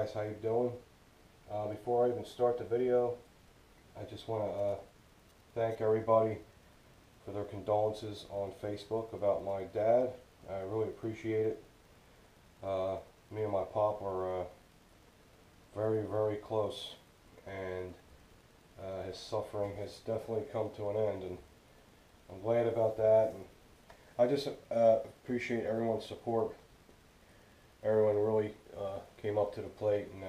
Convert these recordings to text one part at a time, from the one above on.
guys, how you doing? Before I even start the video, I just want to thank everybody for their condolences on Facebook about my dad. I really appreciate it. Me and my pop were very, very close, and his suffering has definitely come to an end, and I'm glad about that. And I just appreciate everyone's support. Everyone really came up to the plate and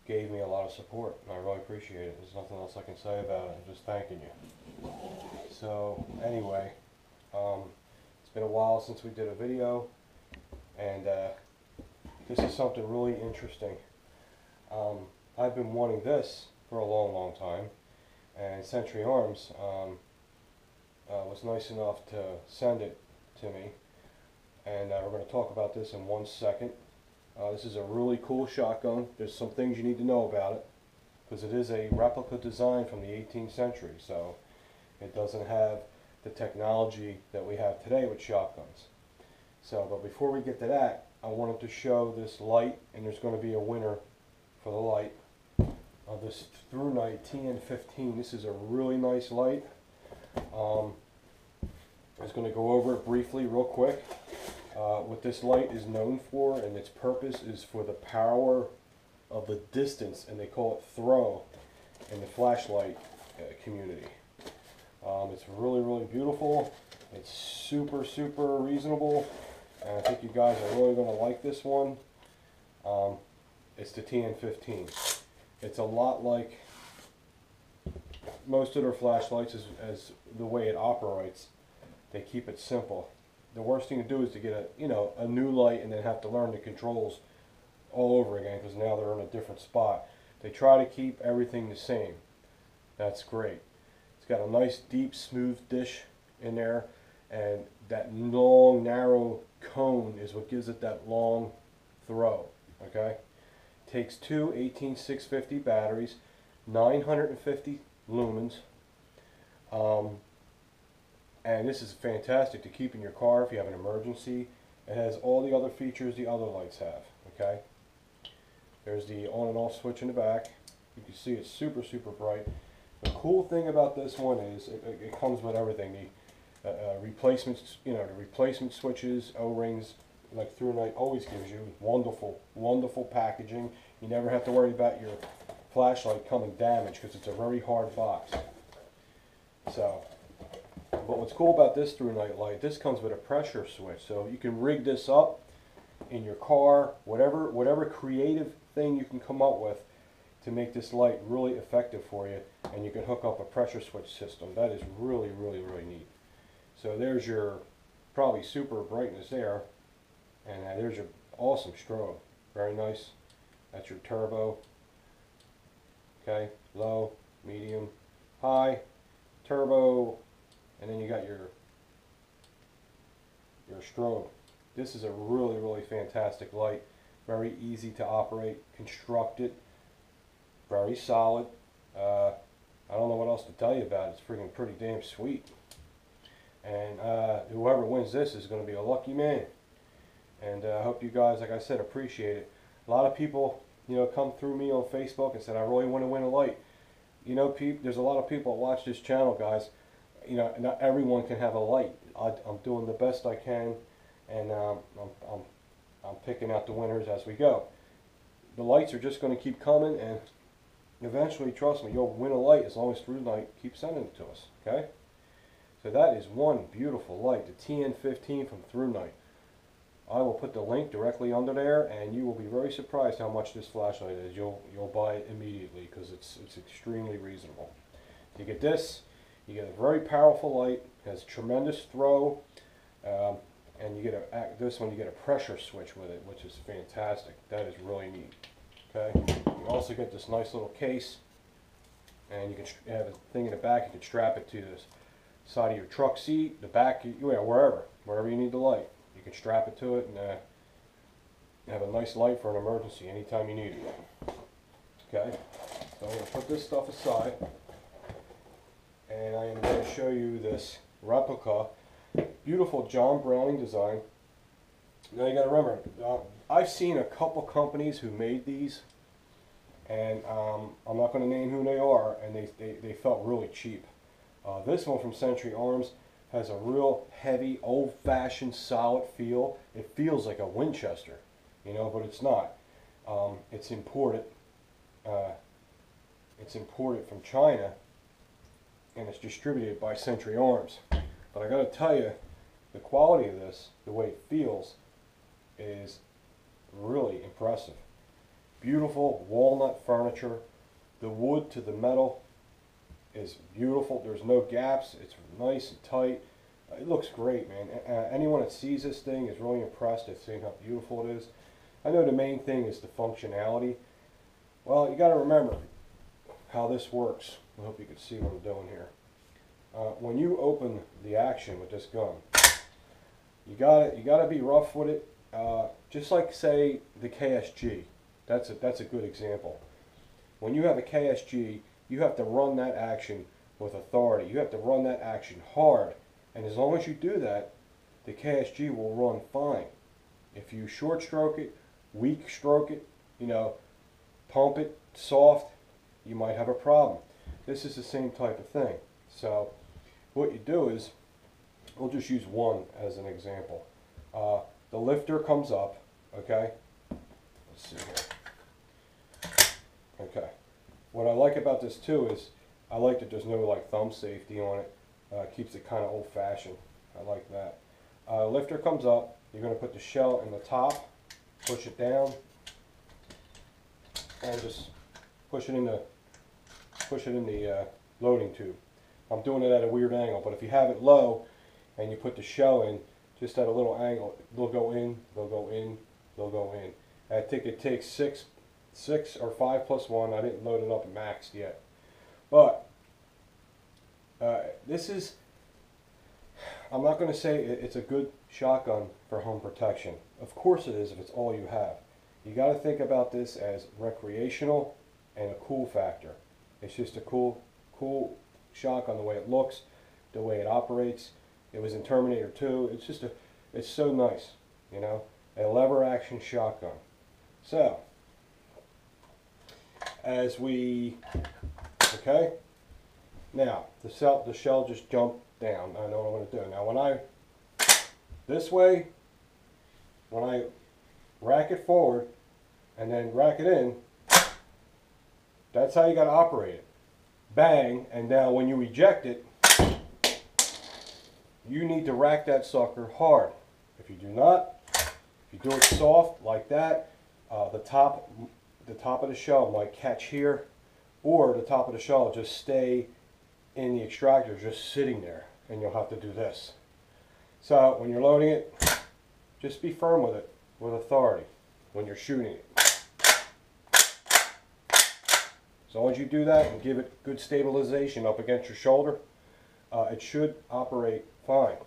gave me a lot of support, and I really appreciate it. There's nothing else I can say about it. I'm just thanking you. So anyway, it's been a while since we did a video, and this is something really interesting. I've been wanting this for a long, long time, and Century Arms was nice enough to send it to me, and we're going to talk about this in 1 second. This is a really cool shotgun. There's some things you need to know about it, because it is a replica design from the 18th century, so it doesn't have the technology that we have today with shotguns. But before we get to that, I wanted to show this light, and there's going to be a winner for the light of this Through Night TN15. This is a really nice light. I was going to go over it briefly real quick. What this light is known for, and its purpose is for the power of the distance, and they call it throw in the flashlight community. It's really, really beautiful. It's super, super reasonable, and I think you guys are really going to like this one. It's the TN15. It's a lot like most of their flashlights as the way it operates. They keep it simple. The worst thing to do is to get a new light and then have to learn the controls all over again, because now they're in a different spot. They try to keep everything the same. That's great. It's got a nice deep smooth dish in there, and that long narrow cone is what gives it that long throw. Okay, takes two 18650 batteries, 950 lumens. And this is fantastic to keep in your car if you have an emergency. It has all the other features the other lights have. Okay, there's the on and off switch in the back. You can see it's super, super bright. The cool thing about this one is it comes with everything. The replacements, the replacement switches, O-rings, like Through Night always gives you. Wonderful, wonderful packaging. You never have to worry about your flashlight coming damaged, because it's a very hard box. But what's cool about this Through Night light, this comes with a pressure switch, so you can rig this up in your car, whatever creative thing you can come up with to make this light really effective for you, and you can hook up a pressure switch system. That is really, really, really neat. So there's your probably super brightness there, and there's your awesome strobe. Very nice. That's your turbo. Okay, low, medium, high, turbo, and then you got your strobe. This is a really, really fantastic light. Very easy to operate, constructed, very solid. I don't know what else to tell you about it. It's freaking pretty damn sweet. And whoever wins this is going to be a lucky man. And I hope you guys, like I said, appreciate it. A lot of people, come through me on Facebook and said, I really want to win a light. There's a lot of people that watch this channel, guys. Not everyone can have a light. I'm doing the best I can, and I'm picking out the winners as we go. The lights are just going to keep coming, and eventually, trust me, you'll win a light as long as Through Night keeps sending it to us. Okay? So that is one beautiful light, the TN15 from Through Night. I will put the link directly under there, and you will be very surprised how much this flashlight is. You'll buy it immediately, because it's extremely reasonable. You get this. You get a very powerful light, has tremendous throw, and you get this one. You get a pressure switch with it, which is fantastic. That is really neat. Okay. You also get this nice little case, and you can have a thing in the back. You can strap it to the side of your truck seat, the back, wherever you need the light. You can strap it to it and have a nice light for an emergency anytime you need it. Okay. So I'm going to put this stuff aside, and I am going to show you this replica, beautiful John Browning design. Now you got to remember, I've seen a couple companies who made these, and I'm not going to name who they are, and they felt really cheap. This one from Century Arms has a real heavy, old-fashioned, solid feel. It feels like a Winchester, you know, but it's not. It's imported. It's imported from China, and it's distributed by Century Arms. But I got to tell you, the quality of this, the way it feels, is really impressive. Beautiful walnut furniture. The wood to the metal is beautiful. There's no gaps. It's nice and tight. It looks great, man. Anyone that sees this thing is really impressed. They've seen how beautiful it is. I know the main thing is the functionality. Well, you got to remember how this works. I hope you can see what I'm doing here. When you open the action with this gun, you got to be rough with it. Just like, say, the KSG. That's a good example. When you have a KSG, you have to run that action with authority. You have to run that action hard. And as long as you do that, the KSG will run fine. If you short stroke it, weak stroke it, you know, pump it soft, you might have a problem. This is the same type of thing. So what you do is, we'll just use one as an example. The lifter comes up, okay? Let's see here. Okay. What I like about this too is, I like that there's no like thumb safety on it. Keeps it kind of old-fashioned. I like that. Lifter comes up. You're going to put the shell in the top, push it down, and just push it in the loading tube. I'm doing it at a weird angle, but if you have it low and you put the shell in, just at a little angle, they'll go in, they'll go in, they'll go in. I think it takes six or 5 plus 1. I didn't load it up maxed yet, but this is, I'm not going to say it's a good shotgun for home protection. Of course it is if it's all you have. You got to think about this as recreational and a cool factor. It's just a cool shotgun, the way it looks, the way it operates. It was in Terminator 2. It's so nice, you know, a lever action shotgun. So, okay, now the shell just jumped down. I know what I'm going to do. Now this way, when I rack it forward and then rack it in, that's how you got to operate it. Bang, and now when you eject it, you need to rack that sucker hard. If you do not, if you do it soft like that, the top of the shell might catch here, or the top of the shell will just stay in the extractor, just sitting there, and you'll have to do this. So when you're loading it, just be firm with it, with authority, when you're shooting it. As long as you do that and give it good stabilization up against your shoulder, it should operate fine.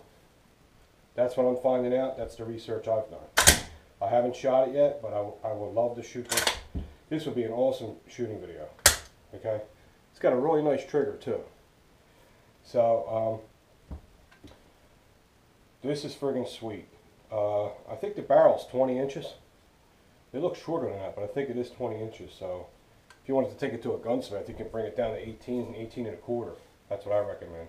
That's what I'm finding out. That's the research I've done. I haven't shot it yet, but I would love to shoot this. This would be an awesome shooting video. Okay, it's got a really nice trigger too. So this is friggin' sweet. I think the barrel's 20 inches. It looks shorter than that, but I think it is 20 inches. So if you wanted to take it to a gunsmith, you can bring it down to 18 and a quarter. That's what I recommend.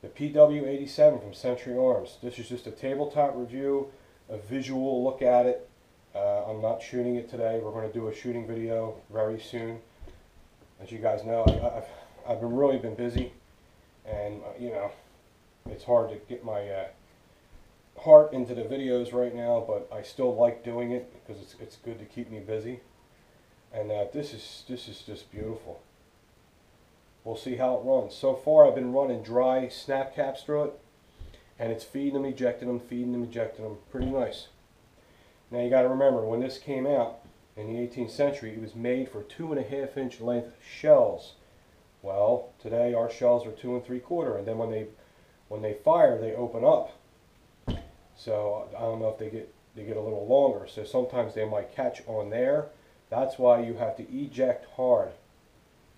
The PW87 from Century Arms. This is just a tabletop review, a visual look at it. I'm not shooting it today. We're going to do a shooting video very soon. As you guys know, I've really been busy, and you know, it's hard to get my heart into the videos right now, but I still like doing it because it's good to keep me busy. And this is just beautiful. We'll see how it runs. So far I've been running dry snap caps through it, and it's feeding them, ejecting them, feeding them, ejecting them. Pretty nice. Now you got to remember, when this came out in the 18th century, it was made for 2.5 inch length shells. Well, today our shells are 2 3/4, and then when they fire, they open up. So I don't know if they get a little longer. So sometimes they might catch on there. That's why you have to eject hard.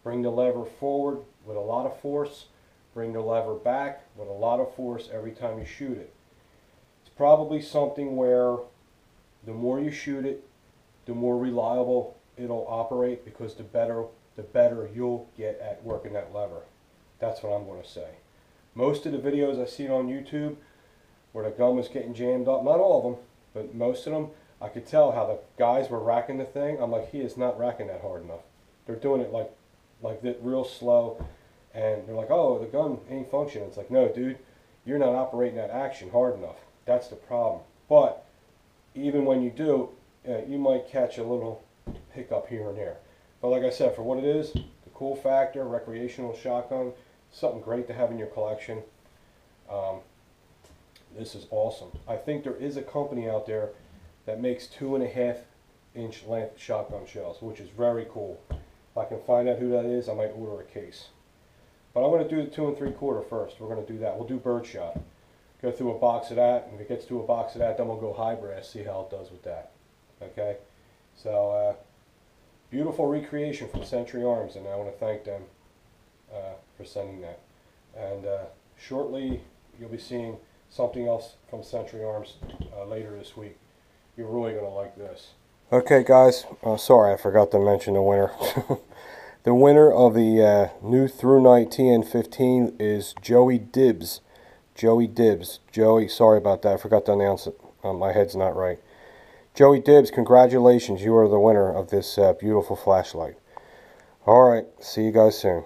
Bring the lever forward with a lot of force. Bring the lever back with a lot of force every time you shoot it. It's probably something where the more you shoot it, the more reliable it'll operate, because the better you'll get at working that lever. That's what I'm going to say. Most of the videos I see on YouTube where the gun was getting jammed up, not all of them, but most of them, I could tell how the guys were racking the thing. I'm like, he is not racking that hard enough. They're doing it like that, real slow, and they're like, oh, the gun ain't functioning. It's like, no, dude, you're not operating that action hard enough. That's the problem. But even when you do, you might catch a little hiccup here and there. But like I said, for what it is, the cool factor, recreational shotgun, something great to have in your collection. This is awesome. I think there is a company out there that makes 2.5-inch length shotgun shells, which is very cool. If I can find out who that is, I might order a case. But I'm going to do the 2 3/4 first. We're going to do that. We'll do birdshot. Go through a box of that, and if it gets to a box of that, then we'll go high brass, see how it does with that. Okay? So, beautiful recreation from Century Arms, and I want to thank them for sending that. And shortly, you'll be seeing something else from Century Arms later this week. You're really going to like this. Okay, guys. Sorry, I forgot to mention the winner. The winner of the new Through Night TN15 is Joey Dibbs. Joey Dibbs. Joey, sorry about that. I forgot to announce it. My head's not right. Joey Dibbs, congratulations. You are the winner of this beautiful flashlight. Alright, see you guys soon.